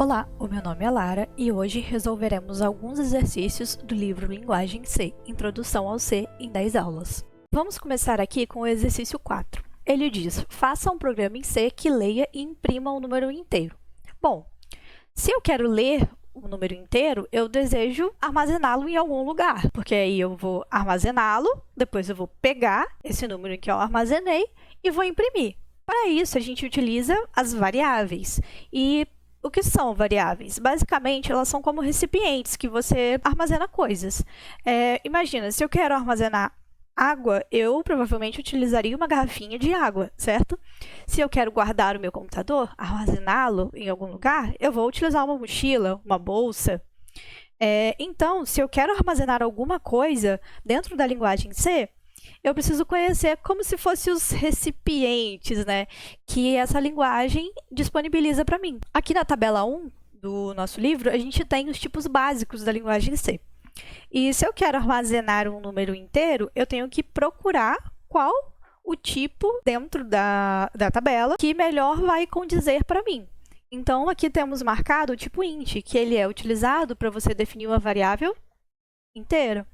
Olá, o meu nome é Lara e hoje resolveremos alguns exercícios do livro Linguagem C, Introdução ao C, em 10 aulas. Vamos começar aqui com o exercício 4. Ele diz, faça um programa em C que leia e imprima um número inteiro. Bom, se eu quero ler o número inteiro, eu desejo armazená-lo em algum lugar, porque aí eu vou armazená-lo, depois eu vou pegar esse número que eu armazenei e vou imprimir. Para isso, a gente utiliza as variáveis. E o que são variáveis? Basicamente, elas são como recipientes que você armazena coisas. Imagina, se eu quero armazenar água, eu provavelmente utilizaria uma garrafinha de água, certo? Se eu quero guardar o meu computador, armazená-lo em algum lugar, eu vou utilizar uma mochila, uma bolsa. Então, se eu quero armazenar alguma coisa dentro da linguagem C, eu preciso conhecer como se fossem os recipientes, né, que essa linguagem disponibiliza para mim. Aqui na tabela 1 do nosso livro, a gente tem os tipos básicos da linguagem C. E se eu quero armazenar um número inteiro, eu tenho que procurar qual o tipo dentro da tabela que melhor vai condizer para mim. Então, aqui temos marcado o tipo int, que ele é utilizado para você definir uma variável inteira.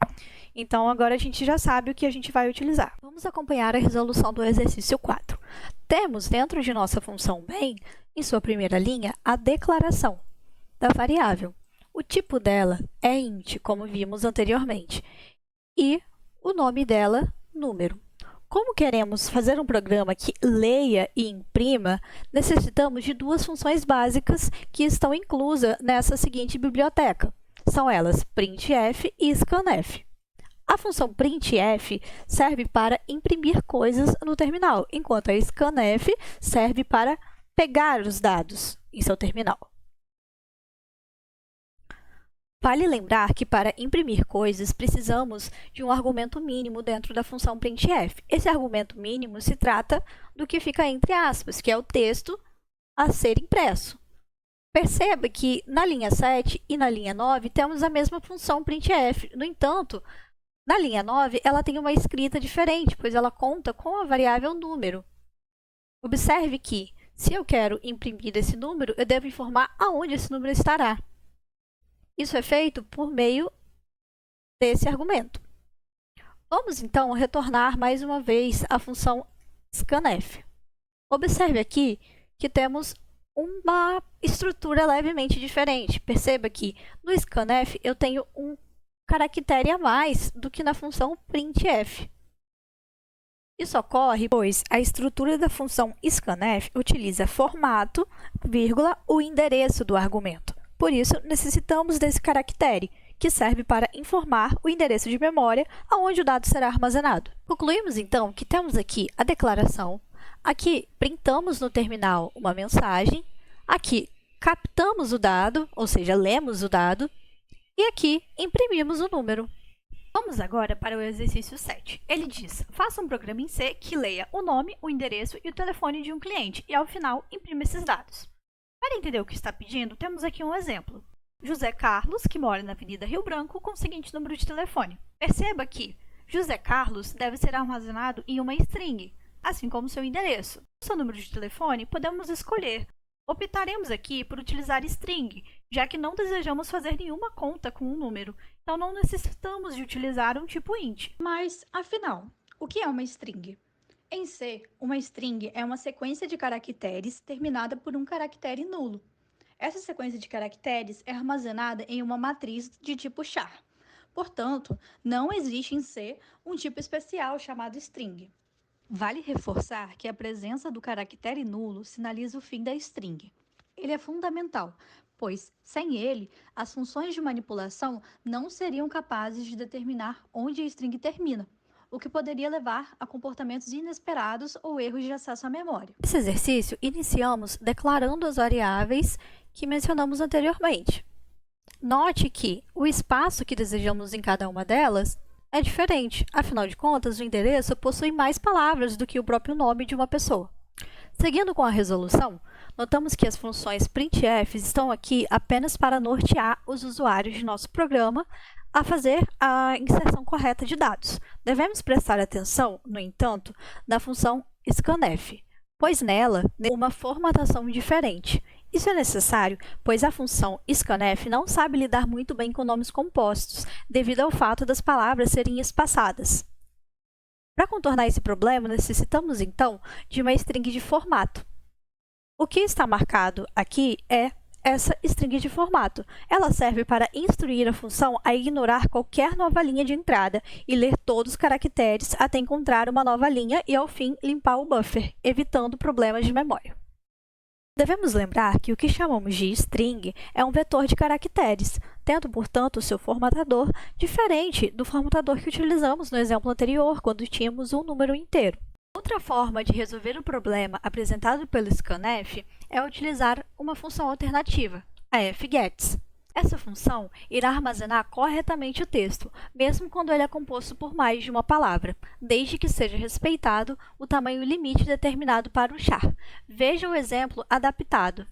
Então, agora a gente já sabe o que a gente vai utilizar. Vamos acompanhar a resolução do exercício 4. Temos dentro de nossa função main, em sua primeira linha, a declaração da variável. O tipo dela é int, como vimos anteriormente, e o nome dela, número. Como queremos fazer um programa que leia e imprima, necessitamos de duas funções básicas que estão inclusas nessa seguinte biblioteca. São elas printf e scanf. A função printf serve para imprimir coisas no terminal, enquanto a scanf serve para pegar os dados em seu terminal. Vale lembrar que para imprimir coisas, precisamos de um argumento mínimo dentro da função printf. Esse argumento mínimo se trata do que fica entre aspas, que é o texto a ser impresso. Perceba que na linha 7 e na linha 9 temos a mesma função printf. No entanto, na linha 9, ela tem uma escrita diferente, pois ela conta com a variável número. Observe que, se eu quero imprimir esse número, eu devo informar aonde esse número estará. Isso é feito por meio desse argumento. Vamos, então, retornar mais uma vez à função scanf. Observe aqui que temos uma estrutura levemente diferente. Perceba que no scanf eu tenho um caractere a mais do que na função printf. Isso ocorre pois a estrutura da função scanf utiliza formato, vírgula, o endereço do argumento. Por isso, necessitamos desse caractere, que serve para informar o endereço de memória aonde o dado será armazenado. Concluímos, então, que temos aqui a declaração, aqui printamos no terminal uma mensagem, aqui captamos o dado, ou seja, lemos o dado, e aqui imprimimos o número. Vamos agora para o exercício 7. Ele diz, faça um programa em C que leia o nome, o endereço e o telefone de um cliente e, ao final, imprima esses dados. Para entender o que está pedindo, temos aqui um exemplo. José Carlos, que mora na Avenida Rio Branco, com o seguinte número de telefone. Perceba que José Carlos deve ser armazenado em uma string, assim como seu endereço. O seu número de telefone podemos escolher. Optaremos aqui por utilizar string, já que não desejamos fazer nenhuma conta com um número, então não necessitamos de utilizar um tipo int. Mas, afinal, o que é uma string? Em C, uma string é uma sequência de caracteres terminada por um caractere nulo. Essa sequência de caracteres é armazenada em uma matriz de tipo char. Portanto, não existe em C um tipo especial chamado string. Vale reforçar que a presença do caractere nulo sinaliza o fim da string. Ele é fundamental, pois, sem ele, as funções de manipulação não seriam capazes de determinar onde a string termina, o que poderia levar a comportamentos inesperados ou erros de acesso à memória. Nesse exercício, iniciamos declarando as variáveis que mencionamos anteriormente. Note que o espaço que desejamos em cada uma delas é diferente. Afinal de contas, o endereço possui mais palavras do que o próprio nome de uma pessoa. Seguindo com a resolução, notamos que as funções printf estão aqui apenas para nortear os usuários de nosso programa a fazer a inserção correta de dados. Devemos prestar atenção, no entanto, na função scanf, pois nela tem uma formatação diferente. Isso é necessário, pois a função scanf não sabe lidar muito bem com nomes compostos, devido ao fato das palavras serem espaçadas. Para contornar esse problema, necessitamos, então, de uma string de formato. O que está marcado aqui é essa string de formato. Ela serve para instruir a função a ignorar qualquer nova linha de entrada e ler todos os caracteres até encontrar uma nova linha e, ao fim, limpar o buffer, evitando problemas de memória. Devemos lembrar que o que chamamos de string é um vetor de caracteres, tendo, portanto, o seu formatador diferente do formatador que utilizamos no exemplo anterior, quando tínhamos um número inteiro. Outra forma de resolver o problema apresentado pelo scanf é utilizar uma função alternativa, a fgets. Essa função irá armazenar corretamente o texto, mesmo quando ele é composto por mais de uma palavra, desde que seja respeitado o tamanho limite determinado para o char. Veja o exemplo adaptado.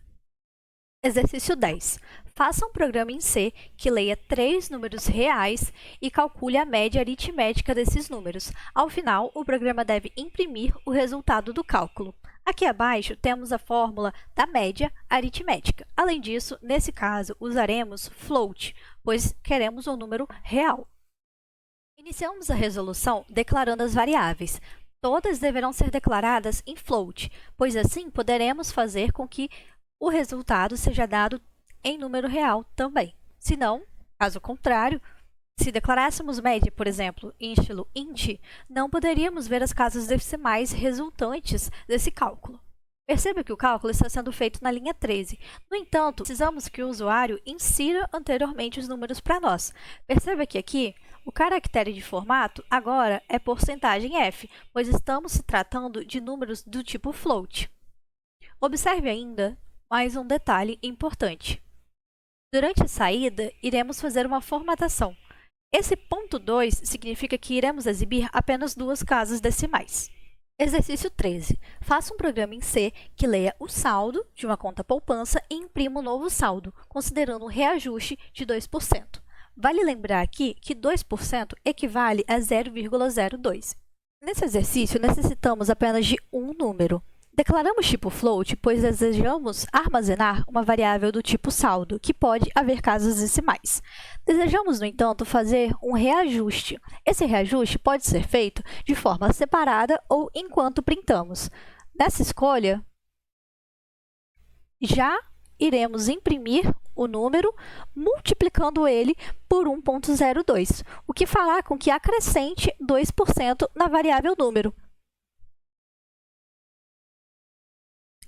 Exercício 10. Faça um programa em C que leia 3 números reais e calcule a média aritmética desses números. Ao final, o programa deve imprimir o resultado do cálculo. Aqui abaixo temos a fórmula da média aritmética. Além disso, nesse caso, usaremos float, pois queremos um número real. Iniciamos a resolução declarando as variáveis. Todas deverão ser declaradas em float, pois assim poderemos fazer com que o resultado seja dado em número real também. Se não, caso contrário, se declarássemos média, por exemplo, em estilo int, não poderíamos ver as casas decimais resultantes desse cálculo. Perceba que o cálculo está sendo feito na linha 13. No entanto, precisamos que o usuário insira anteriormente os números para nós. Perceba que aqui, o caractere de formato agora é %f, pois estamos se tratando de números do tipo float. Observe ainda mais um detalhe importante. Durante a saída, iremos fazer uma formatação. Esse ponto 2 significa que iremos exibir apenas 2 casas decimais. Exercício 13. Faça um programa em C que leia o saldo de uma conta poupança e imprima um novo saldo, considerando um reajuste de 2%. Vale lembrar aqui que 2% equivale a 0,02. Nesse exercício, necessitamos apenas de um número. Declaramos tipo float, pois desejamos armazenar uma variável do tipo saldo, que pode haver casas decimais. Desejamos, no entanto, fazer um reajuste. Esse reajuste pode ser feito de forma separada ou enquanto printamos. Nessa escolha, já iremos imprimir o número multiplicando ele por 1,02, o que fará com que acrescente 2% na variável número.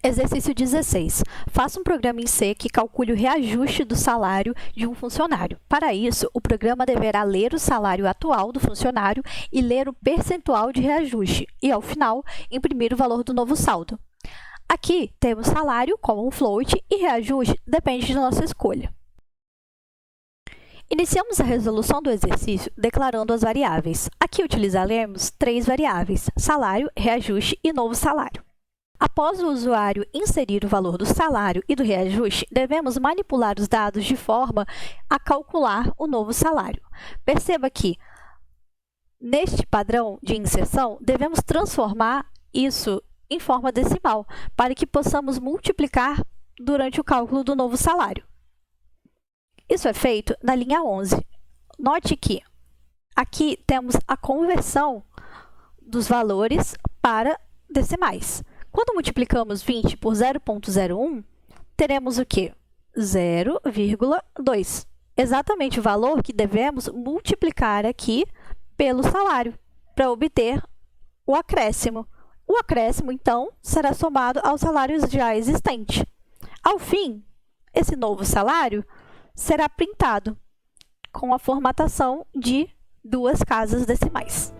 Exercício 16. Faça um programa em C que calcule o reajuste do salário de um funcionário. Para isso, o programa deverá ler o salário atual do funcionário e ler o percentual de reajuste e, ao final, imprimir o valor do novo saldo. Aqui temos salário como um float e reajuste depende da nossa escolha. Iniciamos a resolução do exercício declarando as variáveis. Aqui utilizaremos 3 variáveis: salário, reajuste e novo salário. Após o usuário inserir o valor do salário e do reajuste, devemos manipular os dados de forma a calcular o novo salário. Perceba que, neste padrão de inserção, devemos transformar isso em forma decimal, para que possamos multiplicar durante o cálculo do novo salário. Isso é feito na linha 11. Note que aqui temos a conversão dos valores para decimais. Quando multiplicamos 20 por 0,01, teremos o quê? 0,2. Exatamente o valor que devemos multiplicar aqui pelo salário, para obter o acréscimo. O acréscimo, então, será somado aos salários já existentes. Ao fim, esse novo salário será printado com a formatação de 2 casas decimais.